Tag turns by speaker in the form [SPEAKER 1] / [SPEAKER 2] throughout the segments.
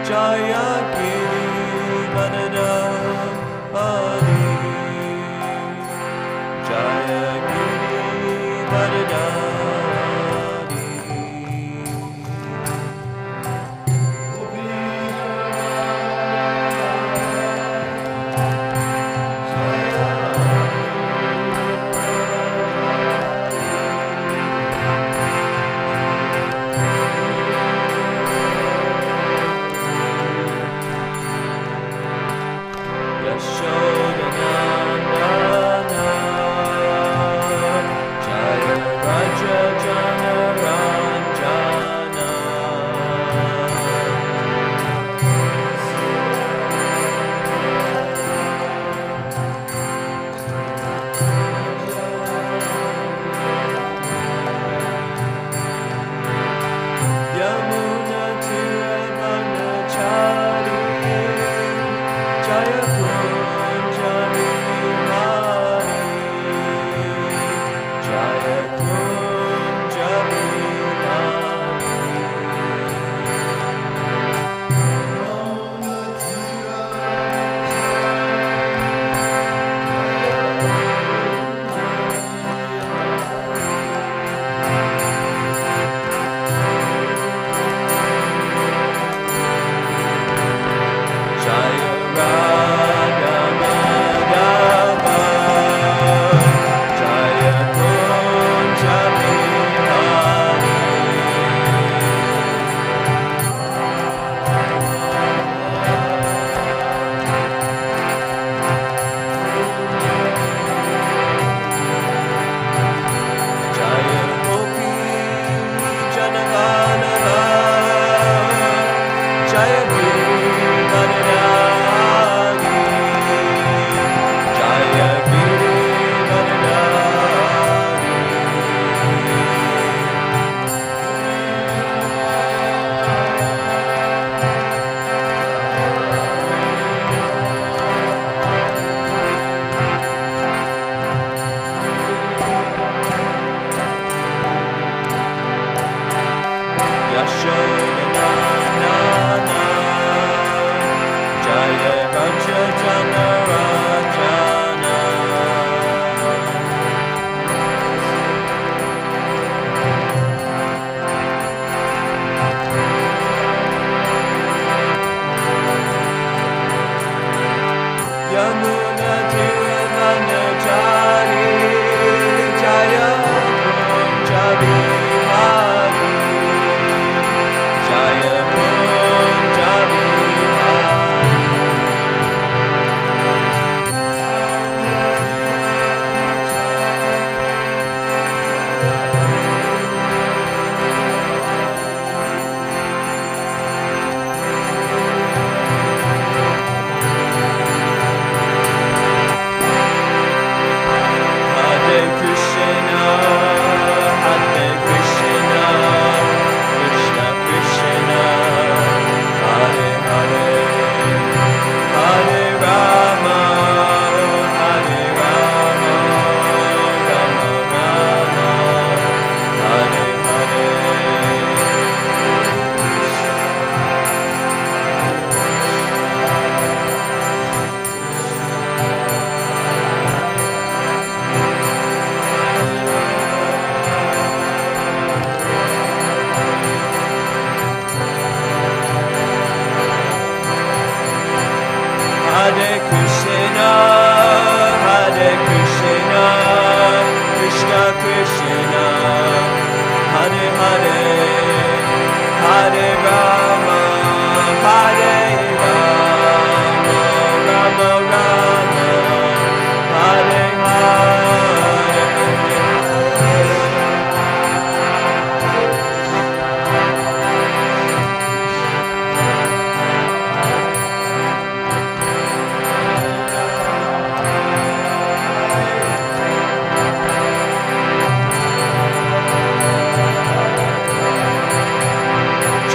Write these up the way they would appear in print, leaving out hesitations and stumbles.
[SPEAKER 1] Jaya Giri Vanada Hari Jaya Giri Vanada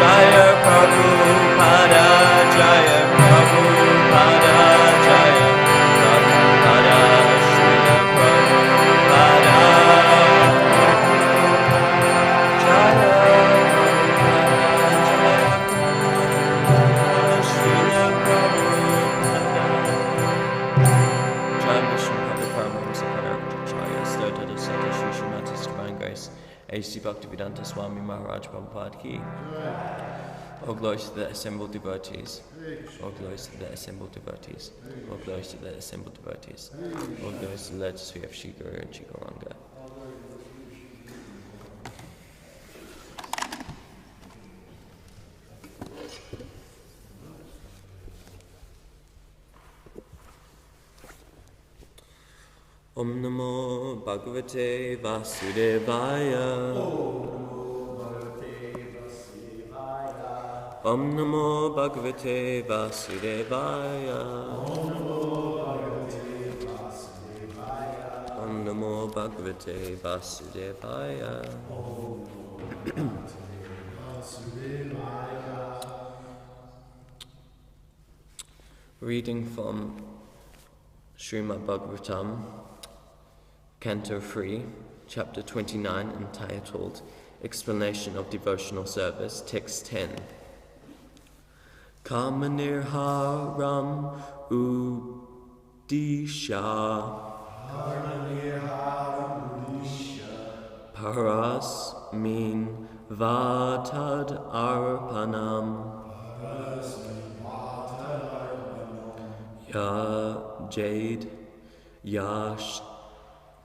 [SPEAKER 1] Jaya Bhaktivedanta Swami Maharaj Prabhupada ki. All glories to the assembled devotees. All glories to the assembled devotees. All glories to the assembled devotees. All glories to the legacy of Shri Guru and Shri Gauranga. Om Namo Bhagavate Vasudevaya. Om Namo Bhagavate Vasudevaya. Om Namo Bhagavate Vasudevaya. Reading from Srimad Bhagavatam, Canto 3, Chapter 29, entitled Explanation of Devotional Service, Text 10. Kamanirharam Udisha Parasmin Vatad Arpanam Ya Jade Yash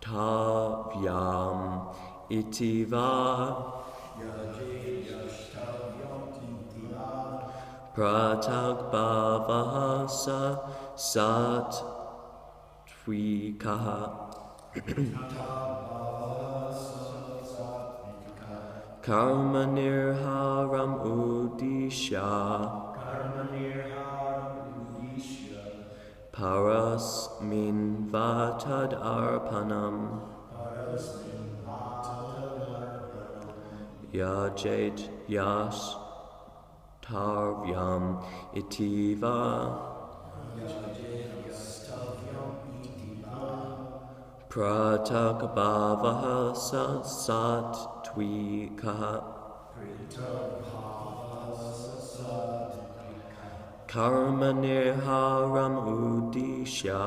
[SPEAKER 1] Tavyam itiva Pratag Bhavasa Satvikaha Karma Nirharam Udisha Parasmin Vatad Arpanam Yajat Yas Tavyam Itiva Pratak Bhavaha Satvikaha Karma Nirharam Udisha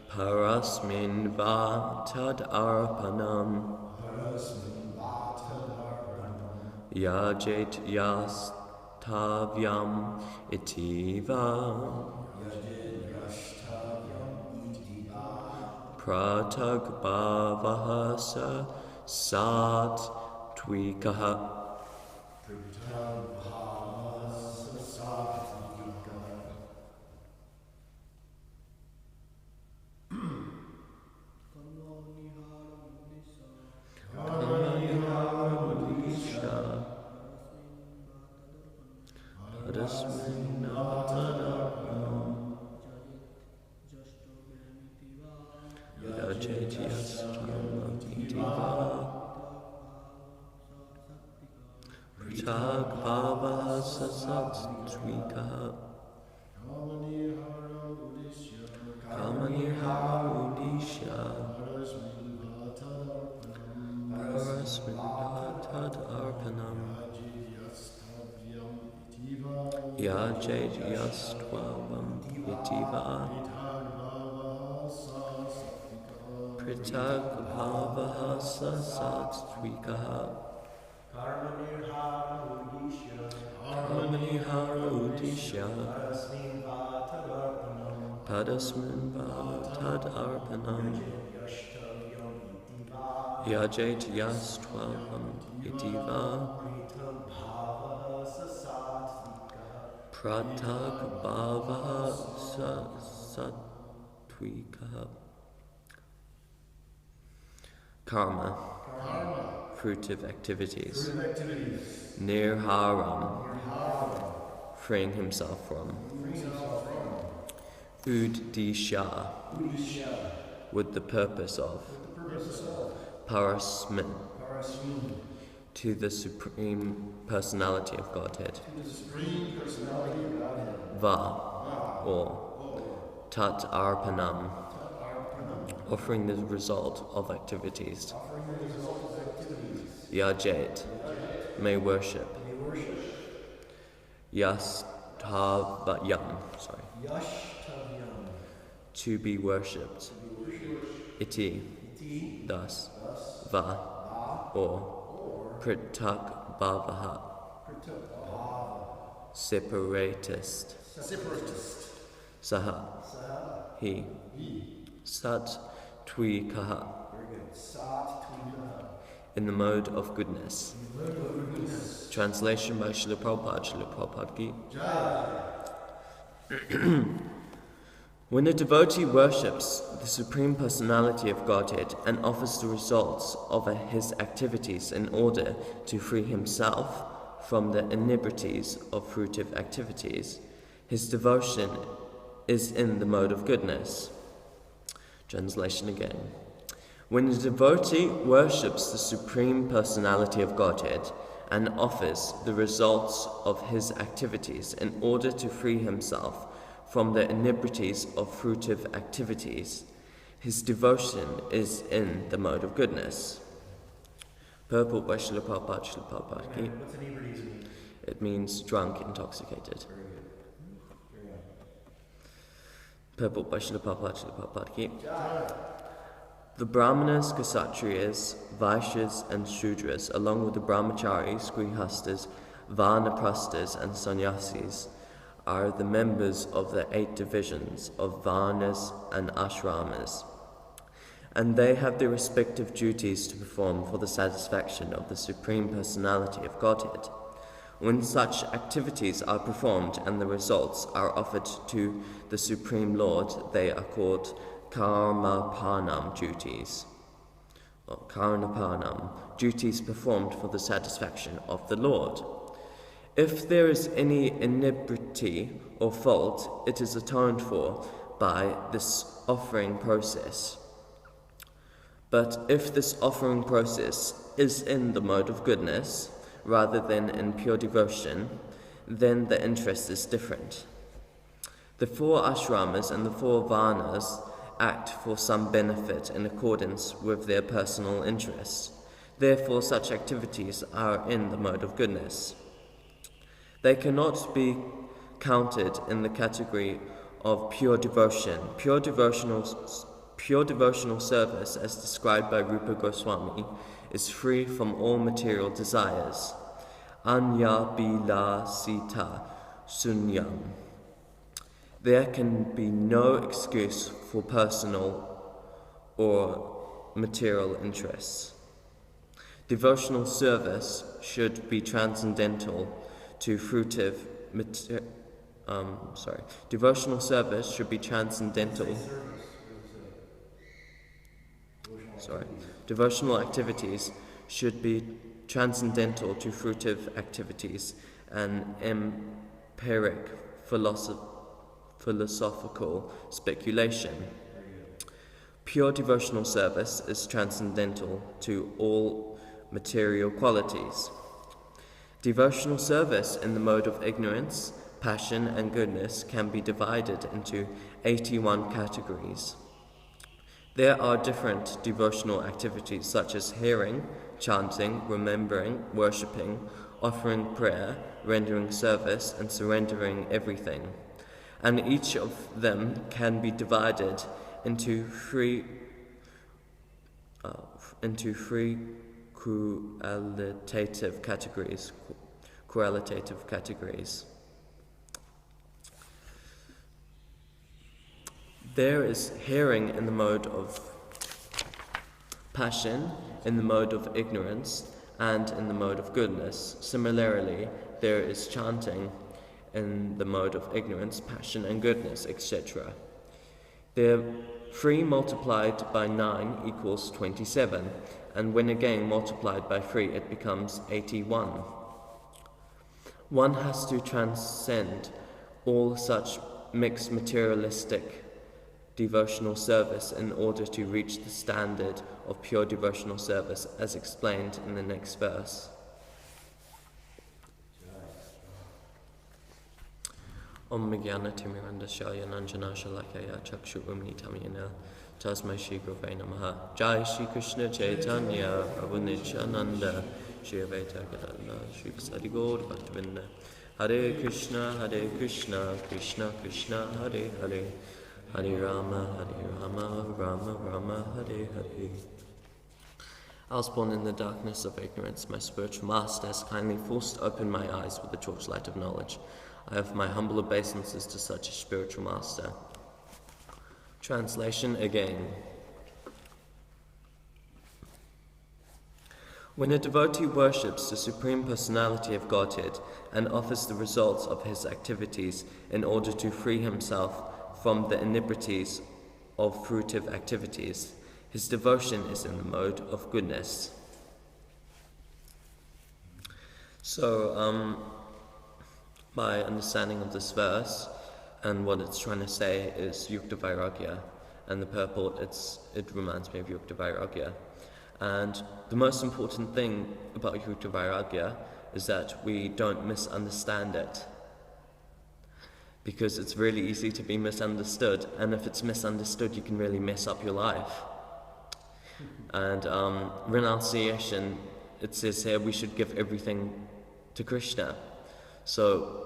[SPEAKER 1] Parasmin Vatad Arpanam Yajat Yastavyam Itiva Pratag Bhavahasa Satvikaha Pratag Bhavasa Satvikaha Kamanirhara Udisha Parasmin Vatad Arpanam Yajat Yastvavam Itiva Pratag Bhavasa Satvikaha Karmanirhara Udisha Padasmin Vatad Arpanam Yajat Yastvavam Itiva Pratag Bhavaha Satvikaha. Karma, fruitive activities. Nirharam, freeing himself from. Uddisha, with the purpose of. Parasmin, to the Supreme Personality of Godhead. Va, or Tat Arpanam, offering the result of activities. Yajat, may worship. Yastavyam, to be worshipped. Iti, thus, va, or, pritak bhavaha, separatist, saha, he, sat twikaha, in the mode of goodness. Translation by Srila Prabhupada ki. When a devotee worships the Supreme Personality of Godhead and offers the results of his activities in order to free himself from the inebrities of fruitive activities, his devotion is in the mode of goodness. Translation again. When a devotee worships the Supreme Personality of Godhead and offers the results of his activities in order to free himself from the inebrities of fruitive activities, his devotion is in the mode of goodness. Purport by Srila Prabhupada ki.
[SPEAKER 2] What's inebrities mean?
[SPEAKER 1] It means drunk, intoxicated. Purport by Srila Prabhupada ki. The Brahmanas, Kshatriyas, Vaishyas and Shudras, along with the Brahmacharis, Grihastas, Vanaprasthas and Sannyasis, are the members of the 8 divisions of Varnas and Ashramas, and they have their respective duties to perform for the satisfaction of the Supreme Personality of Godhead. When such activities are performed and the results are offered to the Supreme Lord, they are called Karmapanam duties, or Karmapanam, duties performed for the satisfaction of the Lord. If there is any inebriety or fault, it is atoned for by this offering process. But if this offering process is in the mode of goodness, rather than in pure devotion, then the interest is different. The 4 ashramas and the 4 varnas act for some benefit in accordance with their personal interests. Therefore, such activities are in the mode of goodness. They cannot be counted in the category of pure devotion. Pure devotional service, as described by Rupa Goswami, is free from all material desires. Anya bila sita sunyam. There can be no excuse for personal or material interests. Devotional service should be transcendental to fruitive Devotional service should be transcendental. Devotional activities should be transcendental to fruitive activities and empiric philosophical speculation. Pure devotional service is transcendental to all material qualities. Devotional service in the mode of ignorance, passion, and goodness can be divided into 81 categories. There are different devotional activities such as hearing, chanting, remembering, worshipping, offering prayer, rendering service, and surrendering everything. And each of them can be divided into three correlative categories. There is hearing in the mode of passion, in the mode of ignorance, and in the mode of goodness. Similarly, there is chanting in the mode of ignorance, passion, and goodness, etc. There 3 multiplied by 9 equals 27, and when again multiplied by 3 it becomes 81. One has to transcend all such mixed materialistic devotional service in order to reach the standard of pure devotional service, as explained in the next verse. Om Jnana Timirandasya Nanjana Shalakaya Chakshu Umnitamyana Tasmai Shri Gurave Namaha. Jai Shri Krishna Chaitanya Prabhu Nityananda Shri Advaita Gadadhara Shri Vasadi Gaur Bhaktavinda. Hare Krishna Krishna Krishna Hare Hare Hare Rama, Rama Rama, Hare Hare. I was born in the darkness of ignorance. My spiritual master has kindly forced open my eyes with the torchlight of knowledge. I have my humble obeisances to such a spiritual master. Translation again. When a devotee worships the Supreme Personality of Godhead and offers the results of his activities in order to free himself from the iniquities of fruitive activities, his devotion is in the mode of goodness. So, my understanding of this verse and what it's trying to say is Yukta Vairagya, and the purport, it reminds me of Yukta Vairagya. And the most important thing about Yukta Vairagya is that we don't misunderstand it, because it's really easy to be misunderstood, and if it's misunderstood you can really mess up your life. And renunciation, it says here we should give everything to Krishna. So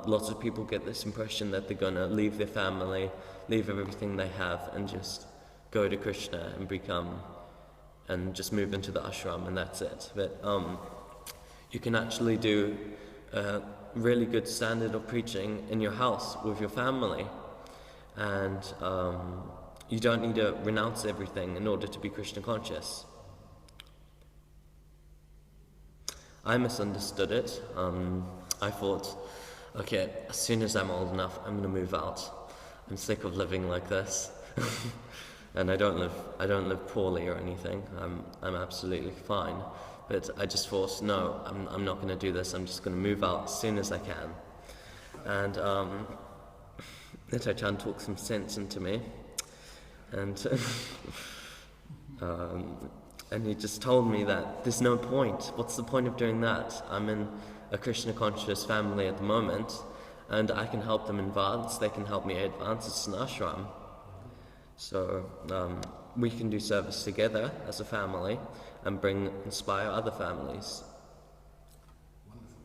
[SPEAKER 1] lots of people get this impression that they're going to leave their family, leave everything they have, and just go to Krishna and just move into the ashram, and that's it. But you can actually do a really good standard of preaching in your house with your family, and you don't need to renounce everything in order to be Krishna conscious. I misunderstood it. I thought, okay, as soon as I'm old enough, I'm going to move out. I'm sick of living like this. And I don't live poorly or anything. I'm absolutely fine. But I just thought, no, I'm not going to do this. I'm just going to move out as soon as I can. And Nitai-chan talked some sense into me, and and he just told me that there's no point. What's the point of doing that? I'm in a Krishna conscious family at the moment, and I can help them advance. They can help me advance. It's an ashram. So we can do service together as a family and inspire other families.
[SPEAKER 2] Wonderful.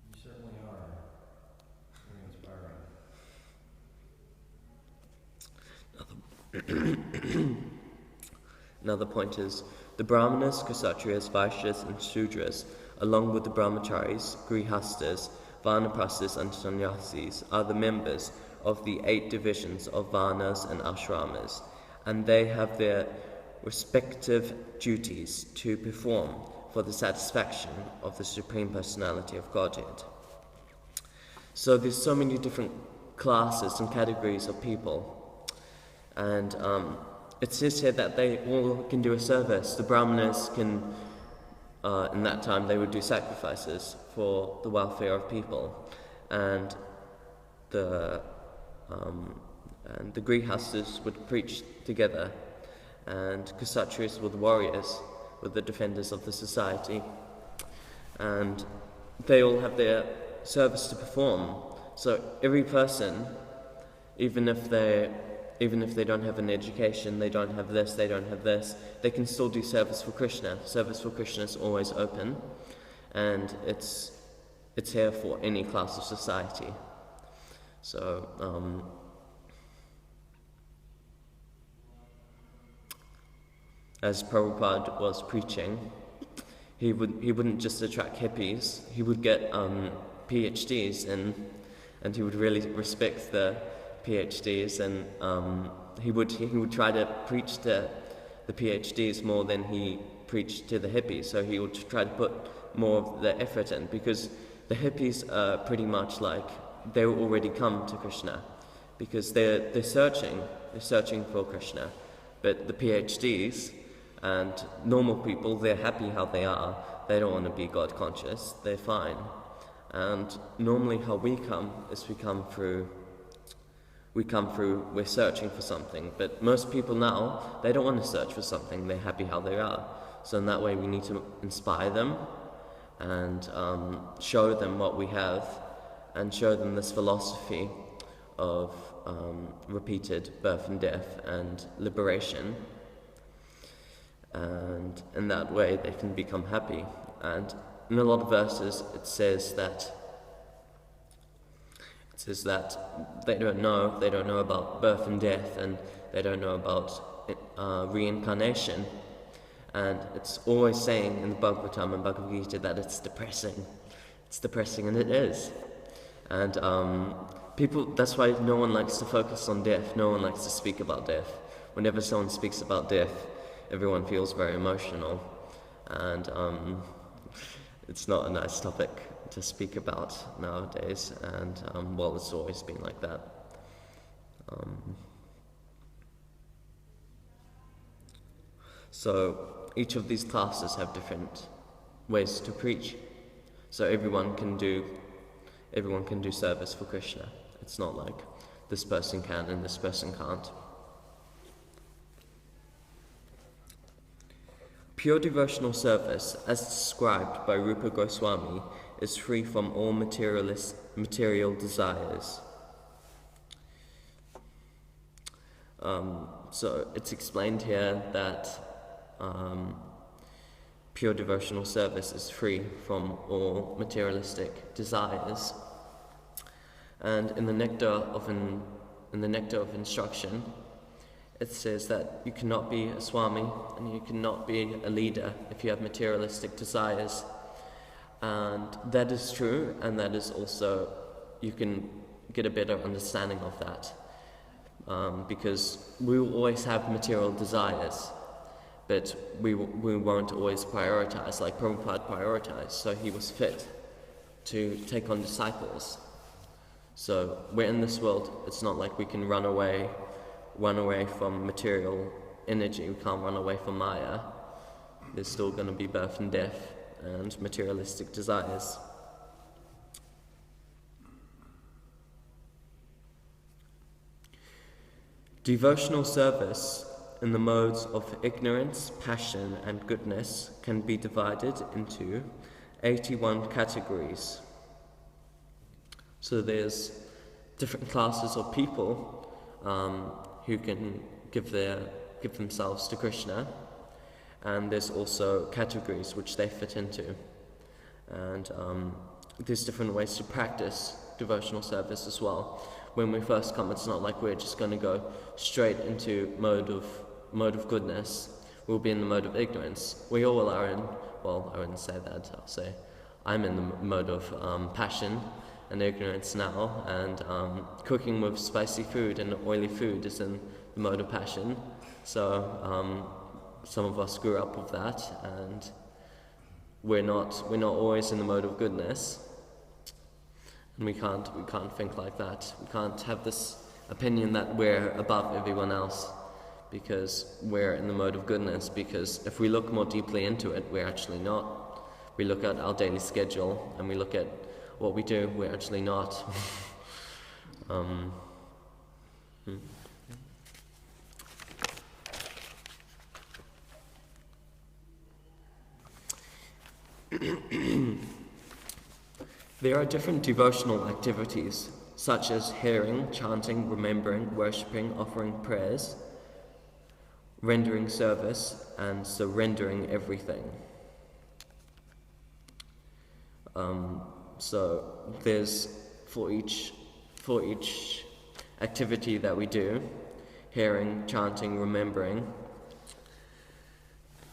[SPEAKER 2] You certainly are very inspiring.
[SPEAKER 1] Another point is the Brahmanas, Kshatriyas, Vaishyas and Shudras, along with the Brahmacharis, Grihastas, Vanaprasthas and Sannyasis, are the members of the 8 divisions of Varnas and Ashramas, and they have their respective duties to perform for the satisfaction of the Supreme Personality of Godhead. So there's so many different classes and categories of people, and it says here that they all can do a service. The Brahmanas can, in that time, they would do sacrifices for the welfare of people, and the Grihastas would preach together, and Kshatriyas were the warriors, were the defenders of the society, and they all have their service to perform. So every person, even if they don't have an education, they don't have this, they don't have this, they can still do service for Krishna. Service for Krishna is always open, and it's here for any class of society. So as Prabhupada was preaching, he wouldn't just attract hippies. He would get PhDs, and he would really respect the PhDs, and he would try to preach to the PhDs more than he preached to the hippies. So he would try to put more of the effort in, because the hippies are pretty much like they already come to Krishna, because they're searching for Krishna. But the PhDs and normal people, they're happy how they are. They don't want to be God conscious. They're fine. And normally how we come is we're searching for something. But most people now, they don't want to search for something. They're happy how they are. So in that way, we need to inspire them and show them what we have, and show them this philosophy of repeated birth and death and liberation. And in that way, they can become happy. And in a lot of verses, it says that It says that they don't know about birth and death, and they don't know about reincarnation. And it's always saying in the Bhagavatam and Bhagavad Gita that it's depressing. It's depressing, and it is. And that's why no one likes to focus on death. No one likes to speak about death. Whenever someone speaks about death, everyone feels very emotional. And it's not a nice topic to speak about nowadays. And, well, it's always been like that. So each of these classes have different ways to preach. So everyone can do service for Krishna. It's not like this person can and this person can't. Pure devotional service, as described by Rupa Goswami, is free from all material desires. So it's explained here that pure devotional service is free from all materialistic desires. And in the nectar of instruction, it says that you cannot be a Swami and you cannot be a leader if you have materialistic desires. And that is true, and that is also, you can get a better understanding of that. Because we will always have material desires, but we won't always prioritize, like Prabhupada prioritized, so he was fit to take on disciples. So we're in this world, it's not like we can run away from material energy, we can't run away from Maya. There's still going to be birth and death and materialistic desires. Devotional service in the modes of ignorance, passion, and goodness can be divided into 81 categories. So there's different classes of people who can give themselves to Krishna, and there's also categories which they fit into. And there's different ways to practice devotional service as well. When we first come, it's not like we're just going to go straight into mode of goodness. We'll be in the mode of ignorance. We all are in, well, I wouldn't say that, I'll say I'm in the mode of passion and ignorance now, and cooking with spicy food and oily food is in the mode of passion. So some of us grew up with that, and we're not always in the mode of goodness. And we can't think like that. We can't have this opinion that we're above everyone else because we're in the mode of goodness, because if we look more deeply into it, we're actually not. We look at our daily schedule and we look at what we do, we're actually not. There are different devotional activities, such as hearing, chanting, remembering, worshipping, offering prayers, rendering service, and surrendering everything. So there's for each activity that we do, hearing, chanting, remembering,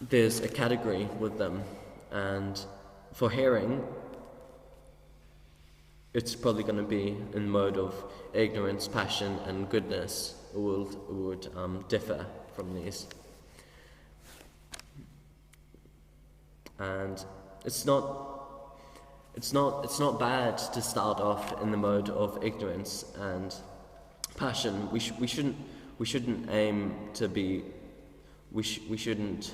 [SPEAKER 1] there's a category with them. And for hearing, it's probably going to be in mode of ignorance, passion, and goodness. It would differ from these. And it's not bad to start off in the mode of ignorance and passion. We shouldn't aim to be. We shouldn't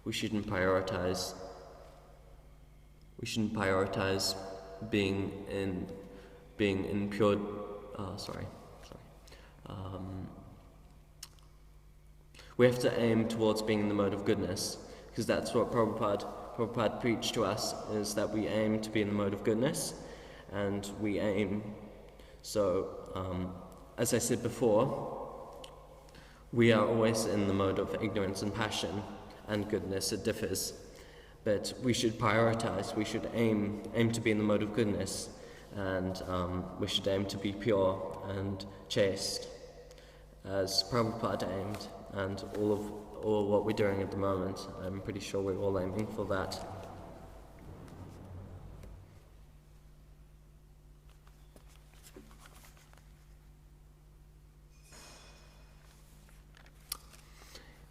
[SPEAKER 1] prioritize. We shouldn't prioritize being in pure. We have to aim towards being in the mode of goodness, because that's what Prabhupada preached to us, is that we aim to be in the mode of goodness, and we aim. So, as I said before, we are always in the mode of ignorance and passion and goodness. It differs, but we should prioritize. We should aim to be in the mode of goodness, and we should aim to be pure and chaste, as Prabhupada aimed, and all what we're doing at the moment, I'm pretty sure we're all aiming for that.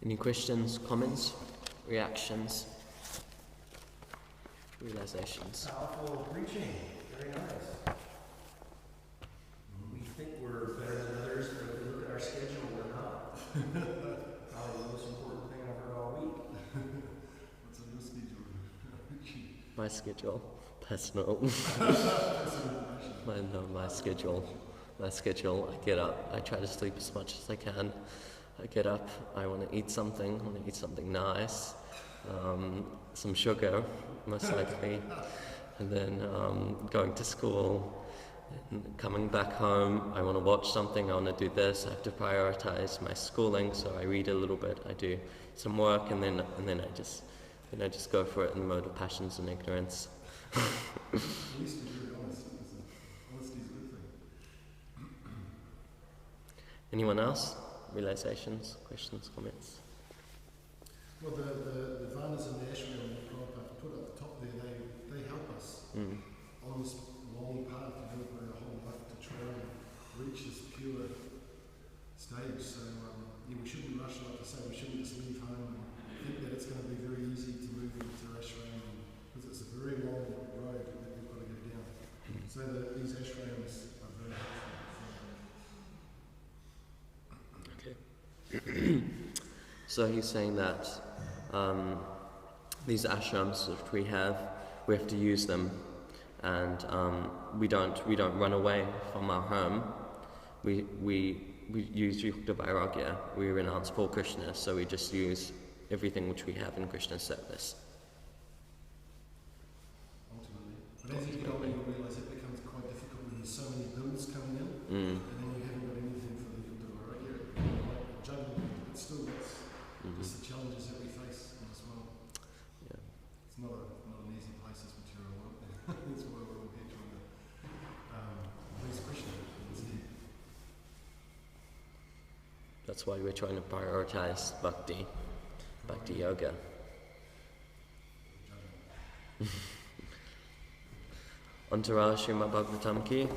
[SPEAKER 1] Any questions, comments, reactions, realizations?
[SPEAKER 2] Powerful preaching. Very nice. We think we're better than others, but if we look at our schedule, we're not. Probably the most important thing I've heard all week. What's on your schedule?
[SPEAKER 1] My schedule, personal. My schedule, I get up, I try to sleep as much as I can. I get up, I want to eat something nice, some sugar, most likely, and then going to school, and coming back home, I want to watch something, I want to do this, I have to prioritize my schooling, so I read a little bit, I do some work, and then I just go for it in the mode of passions and ignorance.
[SPEAKER 2] At least you're very honest. Honesty is a good thing.
[SPEAKER 1] Anyone else? Realizations, questions, comments?
[SPEAKER 2] Well, the Varnas and the ashram that Prabhupada put at the top there, they help us on this long path to develop our whole life to try and reach this pure stage. So we shouldn't rush, like I say, we shouldn't just leave home and think that it's going to be very easy to move into ashram, because it's a very long road that we've got to go down. So these ashrams are very helpful.
[SPEAKER 1] So he's saying that these ashrams that we have to use them, and we don't run away from our home. We use Yukta Vairagya. We renounce for Krishna, so we just use everything which we have in Krishna's service.
[SPEAKER 2] Ultimately. But as you get older, you realise it becomes quite difficult when there's so many bills coming in, and then you haven't got anything for the Yukta Vairagya. Like juggling, but still, it's just the challenges that we face in this world.
[SPEAKER 1] Yeah.
[SPEAKER 2] It's not an easy place, this material world. That's why we're all here trying to please Krishna instead.
[SPEAKER 1] That's why we're trying to prioritize bhakti yoga. Antara Srimad Bhagavatam ki.